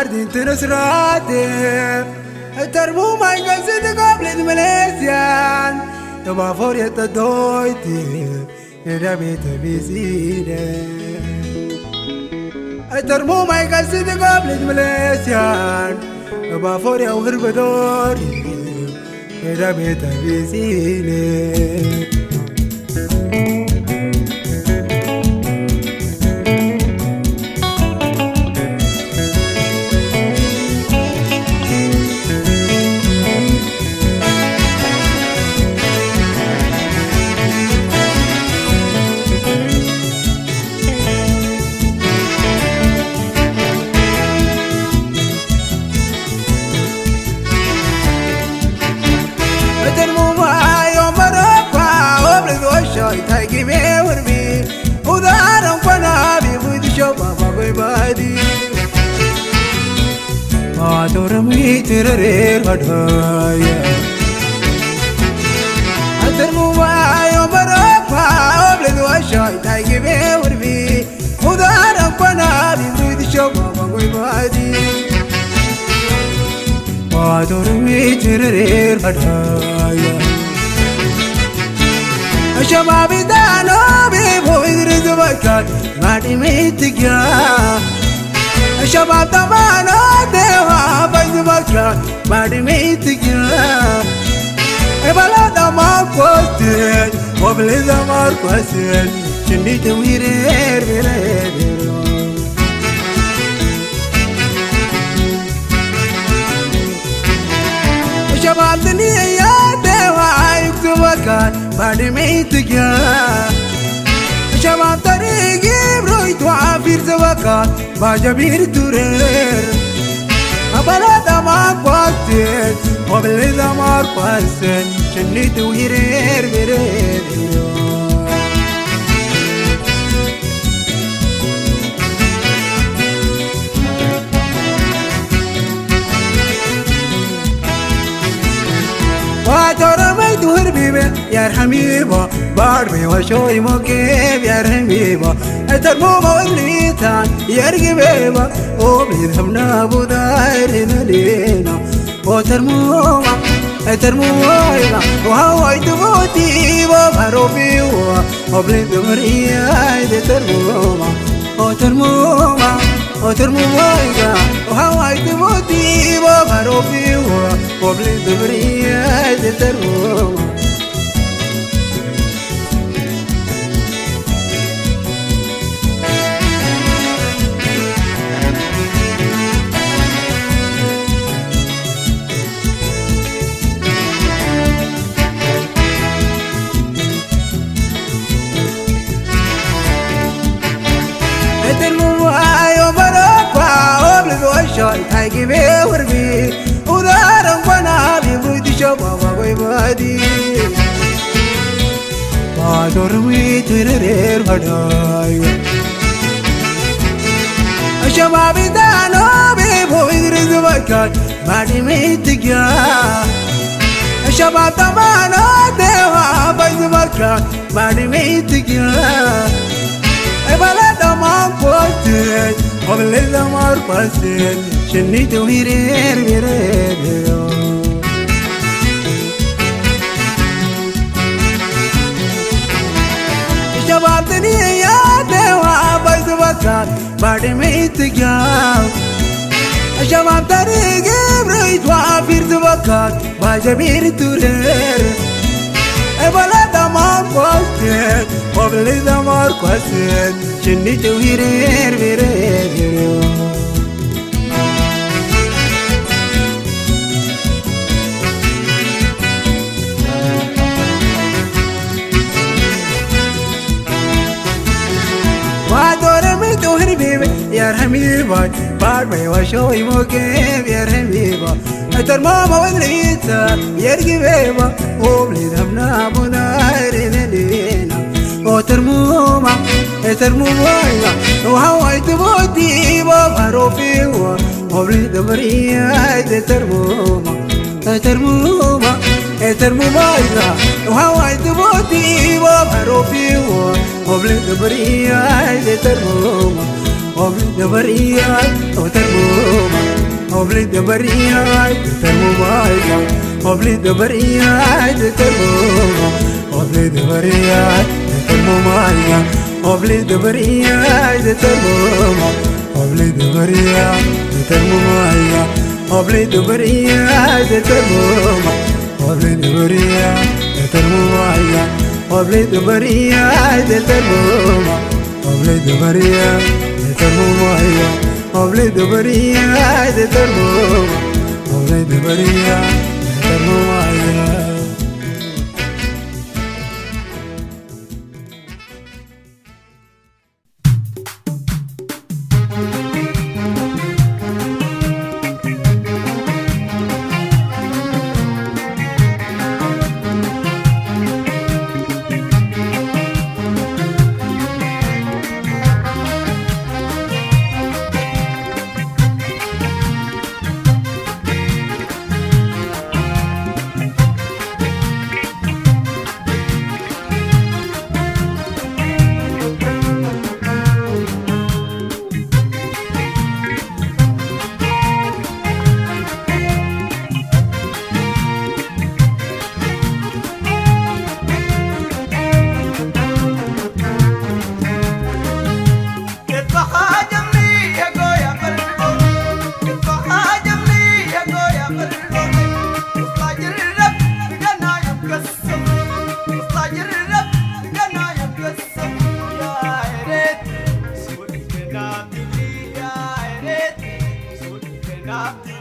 أردين تنسراتي ترمو ما يقصد قبل المليسيان تبا فورية الدويتي يدامي تبيزيني ترمو ما يقصد قبل المليسيان تبا فورية وغرب دوري يدامي تبيزيني Adorami tirare kadaya Adarmu ayo barapa oble doasha taigi be urbi Udara pana bidu shoba bagoi badi Adorami tirare kadaya Shababi dano be boidre zubakat madi metigya Shabab tamana dewa baizubakra madi metigya Ebala damar kosten oble damar kosten chindi tewire vere Shabab dniya dewa baizubakra madi metigya Shabab tarigi broy tuafir zawakat ما جبير تورير قبل دمار قاسن شنيت وهيرير برير واترميت وهربيبه يا حبيبه باربي وشوي مكيف يا حبيبه اترمومه وبليتان يا رقبيبه وبيذهبنا ابو دايرنا لينا وترمومه وهواي تبوتي وبروبي وبلد مريا ترمومه وهواي تبوتي وبروبي وبلد مريا ترمومه تايقي وربي ودارم وانا بيبودي شبابا ويبادي بادروي ترير هداي شبابي دانو بيبودي رزبكات ماني ميتقيا شباب تمانو ديوا بيزبكات ماني ميتقيا بلد ما قلت قبل الدمار قاسن شنيت وهيرير برير شبابتني يا دوا بيزبكات بعد ما يتقاو شباب طريقي بريت وعفير زبكات باجبير تورير بلد ما قلت قبل الدمار قاسن شنيت وهيرير برير وادورميت وهربيبه يا حبيبه باربي وشوي موكيف يا حبيبه ترمومه ودريتا يا رقبيبه وبلدهمنا ابو دايرنا لينا وترمومه وهواي تبوتي وبروفي وبلد مريا ترمومه وهواي تبوتي وبروفي وبلد مريا ترمومه وبلد مريا ترمومه وبلد مريا ترمومه وبلد مريا ترمومه وبلد مريا ترمومه وبلد مريا ترمومه وبلد مريا ترمومه وبلد مريا ترمومه وبلد مريا ترمومه وبلد مريا ترمومه وبلد مريا ترمومه وبلد مريا ترمومه وبلد مريا ترمومه Stop.